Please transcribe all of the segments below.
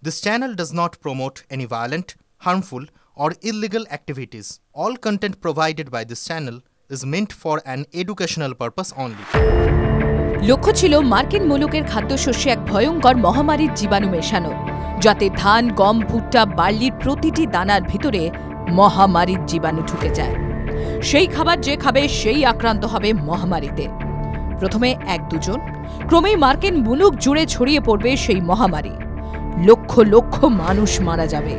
This channel does not promote any violent, harmful, or illegal activities. All content provided by this channel is meant for an educational purpose only. লক্ষ্য ছিল মার্কিন মুলুকের খাদ্যশস্যে এক ভয়ঙ্কর মহামারীর জীবাণু মেশানো, যাতে ধান, গম, ভুট্টা, বার্লির প্রতিটি দানার ভিতরে মহামারীর জীবাণু ঢুকে যায়। সেই খাবার যে খাবে সেই আক্রান্ত হবে মহামারীতে। প্রথমে এক দুজন, ক্রমেই মার্কিন মুলুক জুড়ে ছড়িয়ে পড়বে সেই মহামারী। লক্ষ লক্ষ মানুষ মারা যাবে,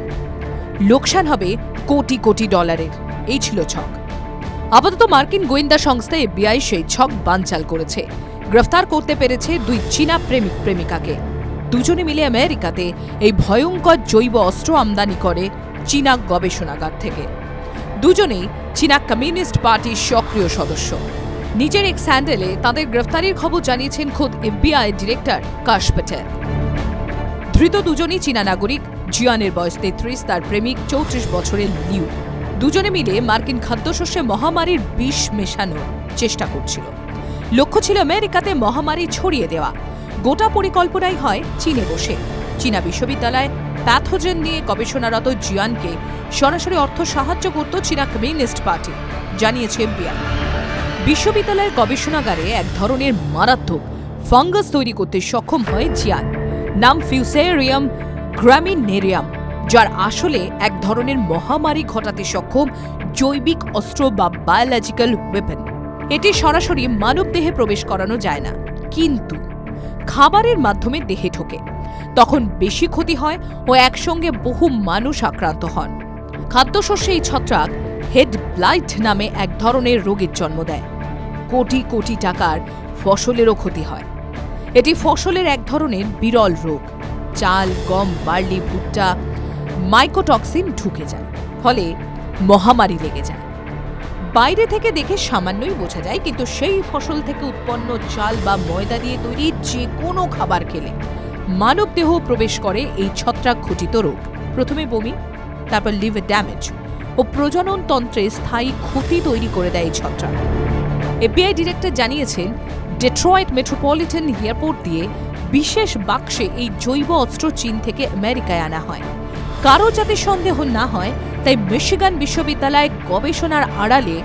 লোকসান হবে কোটি কোটি ডলারের। এই ছিল ছক। আপাতত মার্কিন গোয়েন্দা সংস্থা FBI সেই ছক বানচাল করেছে। গ্রেফতার করতে পেরেছে দুই চীনা প্রেমিক প্রেমিকাকে। দুজনে মিলে আমেরিকাতে এই ভয়ঙ্কর জৈব অস্ত্র আমদানি করে চীনা গবেষণাগার থেকে। দুজনেই চীনা কমিউনিস্ট পার্টির সক্রিয় সদস্য। নিজের এক স্যান্ডেলে তাদের গ্রেফতারির খবর জানিয়েছেন খোদ FBI ডিরেক্টর কাশ প্যাটেল। ধৃত দুজনই চীনা নাগরিক। জিয়ানের বয়স 33, তার প্রেমিক 34 বছরের লিউ। দুজনে মিলে মার্কিন খাদ্যশস্যে মহামারীর বিষ মেশানোর চেষ্টা করছিল। লক্ষ্য ছিল আমেরিকাতে মহামারী ছড়িয়ে দেওয়া। গোটা পরিকল্পনাই হয় চীনে বসে। চীনা বিশ্ববিদ্যালয়ে প্যাথোজেন নিয়ে গবেষণারত জিয়ানকে সরাসরি অর্থ সাহায্য করত চীনা কমিউনিস্ট পার্টি, জানিয়েছে FBI। বিশ্ববিদ্যালয়ের গবেষণাগারে এক ধরনের মারাত্মক ফাঙ্গাস তৈরি করতে সক্ষম হয় জিয়ান, নাম ফিউসেরিয়াম গ্রামিনেরিয়াম, যার আসলে এক ধরনের মহামারী ঘটাতে সক্ষম জৈবিক অস্ত্র বা বায়োলজিক্যাল ওয়েপন। এটি সরাসরি মানবদেহে প্রবেশ করানো যায় না, কিন্তু খাবারের মাধ্যমে দেহে ঢোকে। তখন বেশি ক্ষতি হয় ও একসঙ্গে বহু মানুষ আক্রান্ত হন। খাদ্যশস্যে এই ছত্রাক হেড ব্লাইট নামে এক ধরনের রোগের জন্ম দেয়। কোটি কোটি টাকার ফসলেরও ক্ষতি হয়। এটি ফসলের এক ধরনের বিরল রোগ। চাল, গম, বার্লি, ভুট্টা মাইকোটক্সিন ঢুকে যায়, ফলে মহামারী লেগে যায়। বাইরে থেকে দেখে সামান্যই বোঝা যায়, কিন্তু সেই ফসল থেকে উৎপন্ন চাল বা ময়দা দিয়ে তৈরি যে কোনো খাবার খেলে মানবদেহ প্রবেশ করে এই ছত্রাক ঘটিত রোগ। প্রথমে বমি, তারপর লিভার ড্যামেজ ও প্রজনন তন্ত্রে স্থায়ী ক্ষতি তৈরি করে দেয় এই ছত্রাক। FBI ডিরেক্টর জানিয়েছেন, ডেট্রয়েট মেট্রোপলিটন এয়ারপোর্ট দিয়ে বিশেষ বাক্সে এই জৈব অস্ত্র চীন থেকে আমেরিকায় আনা হয়। কারো যাতে সন্দেহ না হয়, তাই মিশিগান বিশ্ববিদ্যালয়ে গবেষণার আড়ালে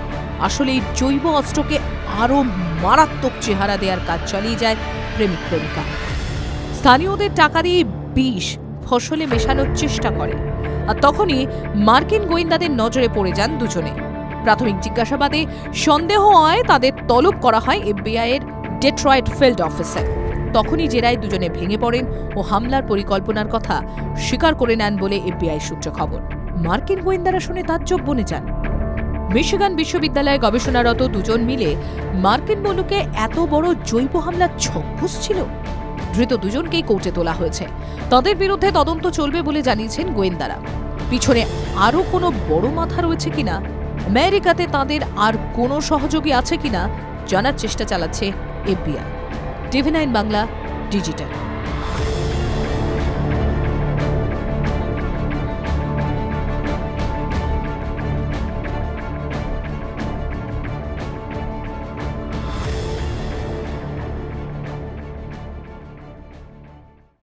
আসলে এই জৈব অস্ত্রকে আরও মারাত্মক চেহারা দেওয়ার কাজ চালিয়ে যায় প্রেমিক প্রেমিকা। স্থানীয়দের টাকা দিয়ে বিষ ফসলে মেশানোর চেষ্টা করে, আর তখনই মার্কিন গোয়েন্দাদের নজরে পড়ে যান দুজনে। প্রাথমিক জিজ্ঞাসাবাদে সন্দেহ হয় তাদের তলব করা হয় FBI এর ডেট্রয়েট ফিল্ড অফিসে। তখনই জেরায় দুজনে ভেঙে পড়েন ও হামলার পরিকল্পনার কথা স্বীকার করে নেন বলে FBI সূত্রে খবর। মার্কিন গোয়েন্দারা শুনে তাজ্জব বনে যান। মিশিগান বিশ্ববিদ্যালয়ে গবেষণারত দুজন মিলে মার্কিন মুলুকে এত বড় জৈব হামলার ছক ছিল। ধৃত দুজনকেই কোর্টে তোলা হয়েছে। তাদের বিরুদ্ধে তদন্ত চলবে বলে জানিয়েছেন গোয়েন্দারা। পিছনে আরও কোনো বড় মাথা রয়েছে কিনা, আমেরিকাতে তাদের আর কোনো সহযোগী আছে কিনা জানার চেষ্টা চালাচ্ছে FBI। TV9 Bangla digital.